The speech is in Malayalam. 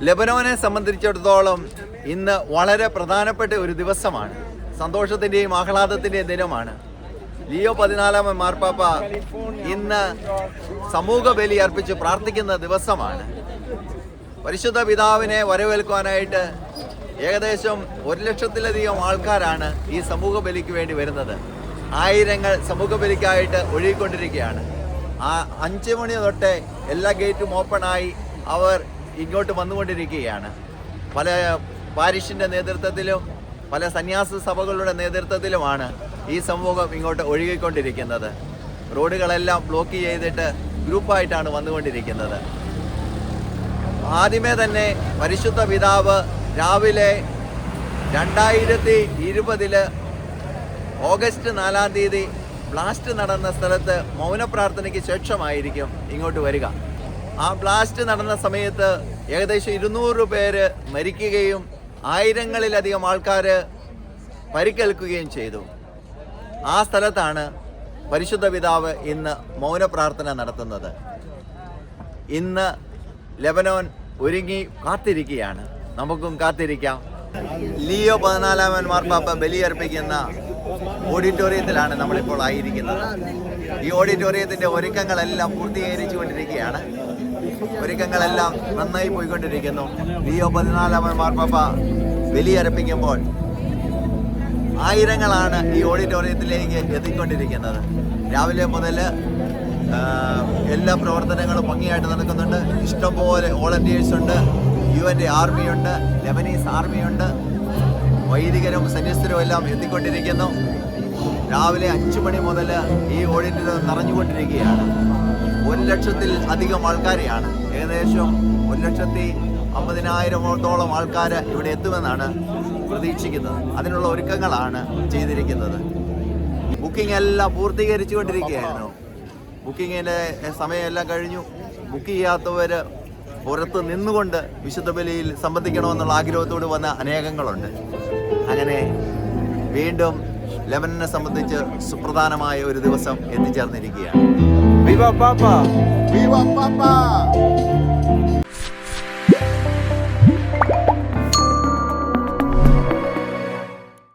ലെബനോനെ സംബന്ധിച്ചിടത്തോളം ഇന്ന് വളരെ പ്രധാനപ്പെട്ട ഒരു ദിവസമാണ്. സന്തോഷത്തിൻ്റെയും ആഹ്ലാദത്തിൻ്റെയും ദിനമാണ്. ലിയോ 14 മാർപ്പാപ്പ ഇന്ന് സമൂഹ ബലി അർപ്പിച്ച് പ്രാർത്ഥിക്കുന്ന ദിവസമാണ്. പരിശുദ്ധ പിതാവിനെ വരവേൽക്കുവാനായിട്ട് ഏകദേശം 1,00,000-ലധികം ആൾക്കാരാണ് ഈ സമൂഹ ബലിക്ക് വേണ്ടി വരുന്നത്. ആയിരങ്ങൾ സമൂഹ ബലിക്കായിട്ട് ഒഴുകിക്കൊണ്ടിരിക്കുകയാണ്. 5 മണി തൊട്ട് എല്ലാ ഗേറ്റും ഓപ്പണായി അവർ ഇങ്ങോട്ട് വന്നുകൊണ്ടിരിക്കുകയാണ്. പല പാരിഷിൻ്റെ നേതൃത്വത്തിലും പല സന്യാസ സഭകളുടെ നേതൃത്വത്തിലുമാണ് ഈ സമൂഹം ഇങ്ങോട്ട് ഒഴുകിക്കൊണ്ടിരിക്കുന്നത്. റോഡുകളെല്ലാം ബ്ലോക്ക് ചെയ്തിട്ട് ഗ്രൂപ്പായിട്ടാണ് വന്നുകൊണ്ടിരിക്കുന്നത്. ആദ്യമേ തന്നെ പരിശുദ്ധ പിതാവ് രാവിലെ 2020 ഓഗസ്റ്റ് 4 ബ്ലാസ്റ്റ് നടന്ന സ്ഥലത്ത് മൗനപ്രാർത്ഥനയ്ക്ക് ശേഷമായിരിക്കും ഇങ്ങോട്ട് വരിക. ആ ബ്ലാസ്റ്റ് നടന്ന സമയത്ത് ഏകദേശം 200 പേര് മരിക്കുകയും ആയിരങ്ങളിലധികം ആൾക്കാർ പരിക്കേൽക്കുകയും ചെയ്തു. ആ സ്ഥലത്താണ് പരിശുദ്ധ പിതാവ് ഇന്ന് മൗനപ്രാർത്ഥന നടത്തുന്നത്. ഇന്ന് ലെബനോൻ ഒരുങ്ങി കാത്തിരിക്കുകയാണ്. നമുക്കും കാത്തിരിക്കാം. ലിയോ 14 മാർപ്പാപ്പ ബലിയർപ്പിക്കുന്ന ഓഡിറ്റോറിയത്തിലാണ് നമ്മളിപ്പോൾ ആയിരിക്കുന്നത്. ഈ ഓഡിറ്റോറിയത്തിൻ്റെ ഒരുക്കങ്ങളെല്ലാം പൂർത്തീകരിച്ചു കൊണ്ടിരിക്കുകയാണ്. ഒരുക്കങ്ങളെല്ലാം നന്നായി പോയിക്കൊണ്ടിരിക്കുന്നു. ലിയോ 14 മാർപ്പാപ്പ ബലിയർപ്പിക്കുമ്പോൾ ആയിരങ്ങളാണ് ഈ ഓഡിറ്റോറിയത്തിലേക്ക് എത്തിക്കൊണ്ടിരിക്കുന്നത്. രാവിലെ മുതൽ എല്ലാ പ്രവർത്തനങ്ങളും ഭംഗിയായിട്ട് നടക്കുന്നുണ്ട്. ഇഷ്ടംപോലെ വോളണ്ടിയേഴ്സ് ഉണ്ട്, UN ആർമിയുണ്ട്, ലെബനീസ് ആർമിയുണ്ട്, വൈദികരും സന്യസ്തരും എല്ലാം എത്തിക്കൊണ്ടിരിക്കുന്നു. രാവിലെ 5 മണി മുതൽ ഈ ഓഡിറ്റോറിയം നിറഞ്ഞുകൊണ്ടിരിക്കുകയാണ്. 1,00,000-ൽ-അധികം ആൾക്കാരെയാണ്, ഏകദേശം 1,50,000-ഓളം ആൾക്കാർ ഇവിടെ എത്തുമെന്നാണ് പ്രതീക്ഷിക്കുന്നത്. അതിനുള്ള ഒരുക്കങ്ങളാണ് ചെയ്തിരിക്കുന്നത്. ബുക്കിംഗ് എല്ലാം പൂർത്തീകരിച്ചു കൊണ്ടിരിക്കുകയായിരുന്നു. ബുക്കിങ്ങിൻ്റെ സമയമെല്ലാം കഴിഞ്ഞു. ബുക്ക് ചെയ്യാത്തവർ പുറത്ത് നിന്നുകൊണ്ട് വിശുദ്ധ ബലിയിൽ സംബന്ധിക്കണമെന്നുള്ള ആഗ്രഹത്തോട് വന്ന അനേകങ്ങളുണ്ട്. അങ്ങനെ വീണ്ടും ലെബനനെ സംബന്ധിച്ച് സുപ്രധാനമായ ഒരു ദിവസം എത്തിച്ചേർന്നിരിക്കുകയാണ്. Viva Papa! Viva Papa!